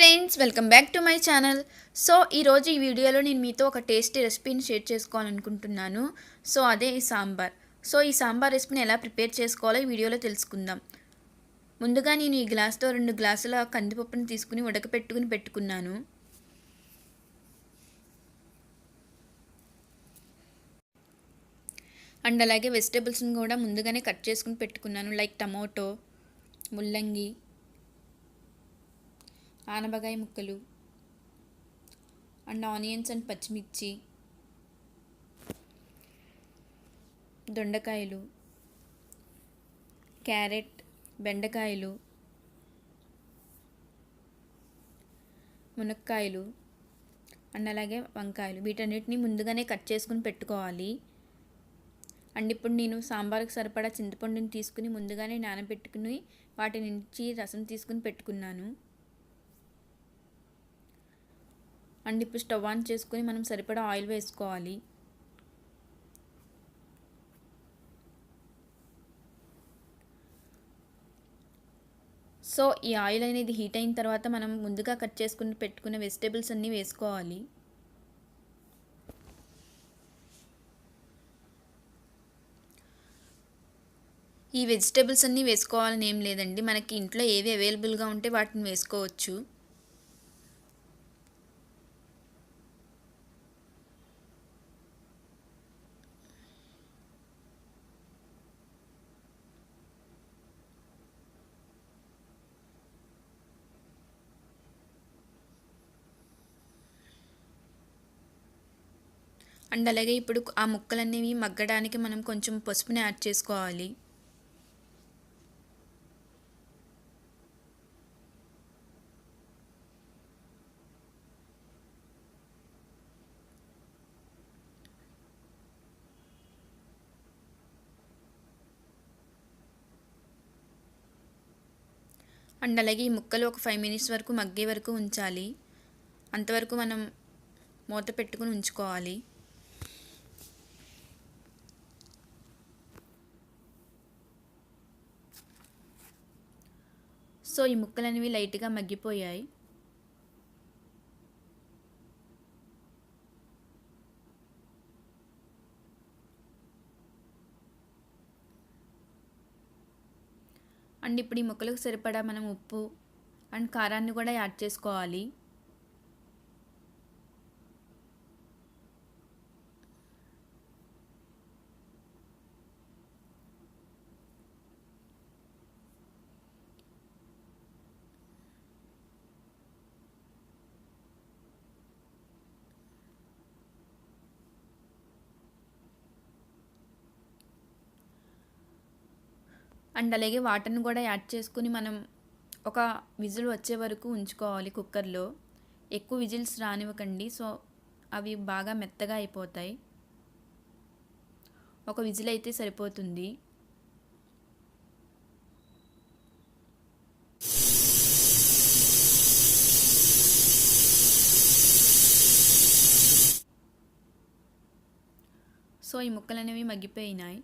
Friends, welcome back to my channel. So ఈరోజు ఈ వీడియోలో నేను మీతో ఒక టేస్టీ రెసిపీని షేర్ చేసుకోవాలనుకుంటున్నాను. సో అదే ఈ సాంబార్. సో ఈ సాంబార్ రెసిపీని ఎలా ప్రిపేర్ చేసుకోవాలో ఈ వీడియోలో తెలుసుకుందాం. ముందుగా నేను ఈ గ్లాస్తో 2 గ్లాసుల కందిపప్పుని తీసుకుని ఉడకపెట్టుకుని పెట్టుకున్నాను. అండ్ అలాగే వెజిటేబుల్స్ని కూడా ముందుగానే కట్ చేసుకుని పెట్టుకున్నాను. లైక్ టమోటో, ముల్లంగి, ఆనపకాయ ముక్కలు అండ్ ఆనియన్స్ అండ్ పచ్చిమిర్చి, దొండకాయలు, క్యారెట్, బెండకాయలు, మునక్కాయలు అండ్ అలాగే వంకాయలు, వీటన్నిటిని ముందుగానే కట్ చేసుకుని పెట్టుకోవాలి. అండ్ ఇప్పుడు నేను సాంబార్కి సరిపడా చింతపండుని తీసుకుని ముందుగానే నానబెట్టుకుని వాటి నుంచి రసం తీసుకుని పెట్టుకున్నాను. అండ్ ఇప్పుడు స్టవ్ ఆన్ చేసుకొని మనం సరిపడా ఆయిల్ వేసుకోవాలి. సో ఈ ఆయిల్ అనేది హీట్ అయిన తర్వాత మనం ముందుగా కట్ చేసుకుని పెట్టుకున్న వెజిటేబుల్స్ అన్నీ వేసుకోవాలి. ఈ వెజిటేబుల్స్ అన్నీ వేసుకోవాలని ఏం లేదండి, మనకి ఇంట్లో ఏవి అవైలబుల్గా ఉంటే వాటిని వేసుకోవచ్చు. అండ్ అలాగే ఇప్పుడు ఆ ముక్కలన్నీ మగ్గడానికి మనం కొంచెం పసుపుని యాడ్ చేసుకోవాలి. అండ్ అలాగే ఈ ముక్కలు ఒక 5 మినిట్స్ వరకు మగ్గే వరకు ఉంచాలి. అంతవరకు మనం మూత పెట్టుకుని ఉంచుకోవాలి. సో ఈ ముక్కలు అనేవి లైట్గా మగ్గిపోయాయి. అండ్ ఇప్పుడు ఈ ముక్కలకు సరిపడా మనం ఉప్పు అండ్ కారాన్ని కూడా యాడ్ చేసుకోవాలి. అండ్ అలాగే వాటర్ని కూడా యాడ్ చేసుకుని మనం ఒక విజిల్ వచ్చే వరకు ఉంచుకోవాలి కుక్కర్లో. ఎక్కువ విజిల్స్ రానివ్వకండి, సో అవి బాగా మెత్తగా అయిపోతాయి. ఒక విజిల్ అయితే సరిపోతుంది. సో ఈ ముక్కలు అనేవి మగ్గిపోయినాయి.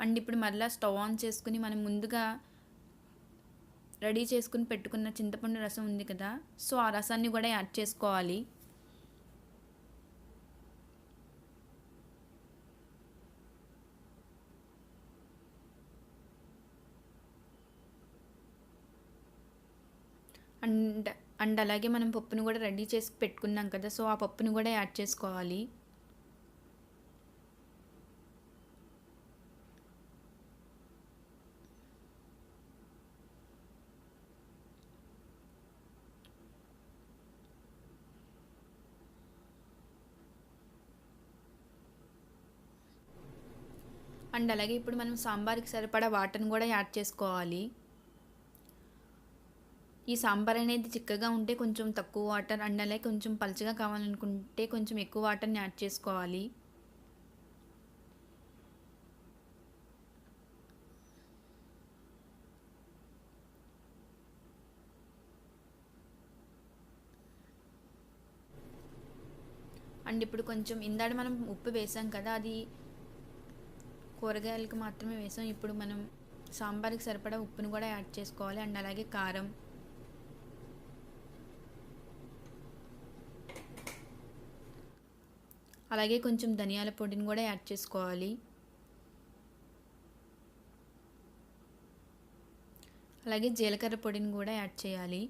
అండ్ ఇప్పుడు మరలా స్టవ్ ఆన్ చేసుకుని మనం ముందుగా రెడీ చేసుకుని పెట్టుకున్న చింతపండు రసం ఉంది కదా, సో ఆ రసాన్ని కూడా యాడ్ చేసుకోవాలి. అండ్ అండ్ అలాగే మనం పప్పును కూడా రెడీ చేసి పెట్టుకున్నాం కదా, సో ఆ పప్పును కూడా యాడ్ చేసుకోవాలి. అండ్ అలాగే ఇప్పుడు మనం సాంబార్కి సరిపడా వాటర్ని కూడా యాడ్ చేసుకోవాలి. ఈ సాంబార్ అనేది చిక్కగా ఉంటే కొంచెం తక్కువ వాటర్, అండ్ అలాగే కొంచెం పలుచగా కావాలనుకుంటే కొంచెం ఎక్కువ వాటర్ని యాడ్ చేసుకోవాలి. అండ్ ఇప్పుడు కొంచెం ఇందాక మనం ఉప్పు వేసాం కదా, అది కూరగాయలకు మాత్రమే వేసాం. ఇప్పుడు మనం సాంబార్కి సరిపడా ఉప్పును కూడా యాడ్ చేసుకోవాలి. అండ్ అలాగే కారం, అలాగే కొంచెం ధనియాల పొడిని కూడా యాడ్ చేసుకోవాలి. అలాగే జీలకర్ర పొడిని కూడా యాడ్ చేయాలి.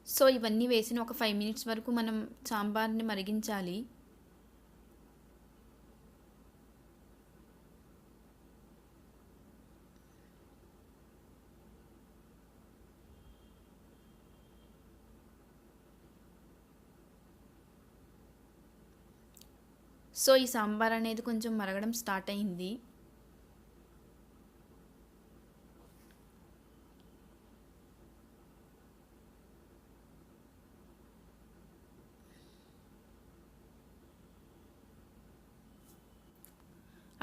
సో ఇవన్నీ వేసిన ఒక 5 మినిట్స్ వరకు మనం సాంబార్ని మరిగించాలి. సో ఈ సాంబార్ అనేది కొంచెం మరగడం స్టార్ట్ అయింది.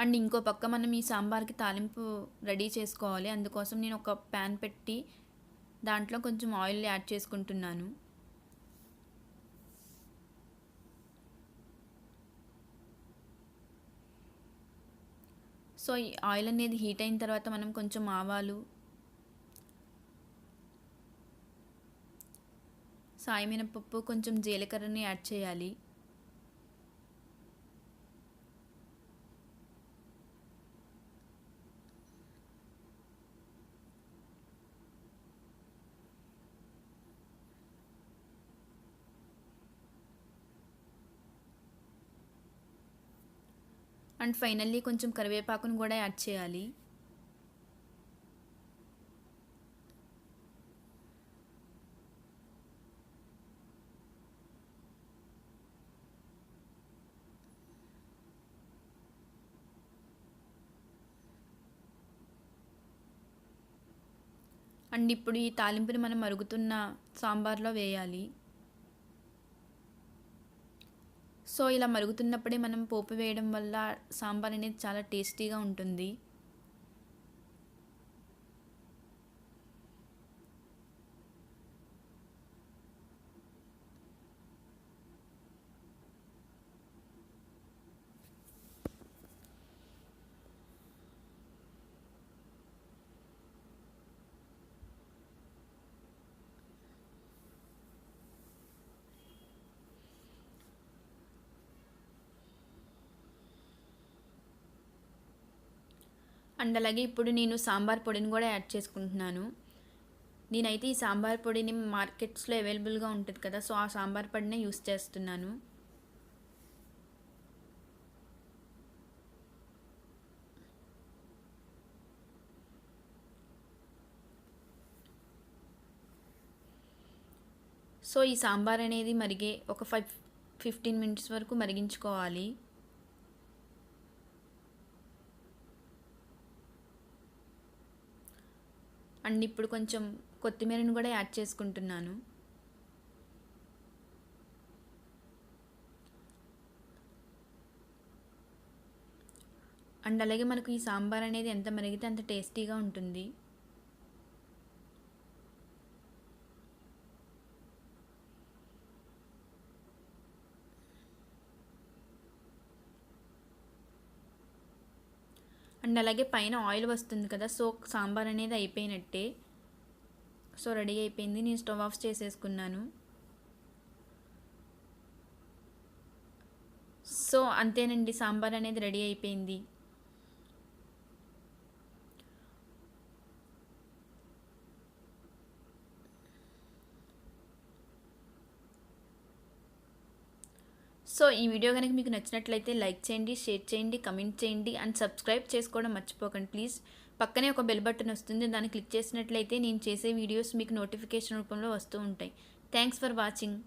అండ్ ఇంకో పక్క మనం ఈ సాంబార్కి తాలింపు రెడీ చేసుకోవాలి. అందుకోసం నేను ఒక ప్యాన్ పెట్టి దాంట్లో కొంచెం ఆయిల్ యాడ్ చేసుకుంటున్నాను. సో ఈ ఆయిల్ అనేది హీట్ అయిన తర్వాత మనం కొంచెం ఆవాలు, సాయి మినపప్పు, కొంచెం జీలకర్రని యాడ్ చేయాలి. అండ్ ఫైనల్లీ కొంచెం కరివేపాకును కూడా యాడ్ చేయాలి. అండ్ ఇప్పుడు ఈ తాలింపుని మనం మరుగుతున్న సాంబార్లో వేయాలి. సో ఇలా మరుగుతున్నప్పుడే మనం పోపు వేయడం వల్ల సాంబార్ అనేది చాలా టేస్టీగా ఉంటుంది. అండ్ అలాగే ఇప్పుడు నేను సాంబార్ పొడిని కూడా యాడ్ చేసుకుంటున్నాను. నేనైతే ఈ సాంబార్ పొడిని మార్కెట్స్లో అవైలబుల్గా ఉంటుంది కదా, సో ఆ సాంబార్ పొడినే యూస్ చేస్తున్నాను. సో ఈ సాంబార్ అనేది మరిగే ఒక 15 మినిట్స్ వరకు మరిగించుకోవాలి. అండ్ ఇప్పుడు కొంచెం కొత్తిమీరని కూడా యాడ్ చేసుకుంటున్నాను. అండ్ అలాగే మనకు ఈ సాంబార్ అనేది ఎంత మరిగితే అంత టేస్టీగా ఉంటుంది. అండ్ అలాగే పైన ఆయిల్ వస్తుంది కదా, సో సాంబార్ అనేది అయిపోయినట్టే. సో రెడీ అయిపోయింది. నేను స్టవ్ ఆఫ్ చేసేసుకున్నాను. సో అంతేనండి, సాంబార్ అనేది రెడీ అయిపోయింది. సో ఈ వీడియో కనుక మీకు నచ్చినట్లయితే లైక్ చేయండి, షేర్ చేయండి, కమెంట్ చేయండి అండ్ సబ్స్క్రైబ్ చేసుకోవడం మర్చిపోకండి ప్లీజ్. పక్కనే ఒక బెల్ బటన్ వస్తుంది, దాన్ని క్లిక్ చేసినట్లయితే నేను చేసే వీడియోస్ మీకు నోటిఫికేషన్ రూపంలో వస్తూ ఉంటాయి. Thanks for watching.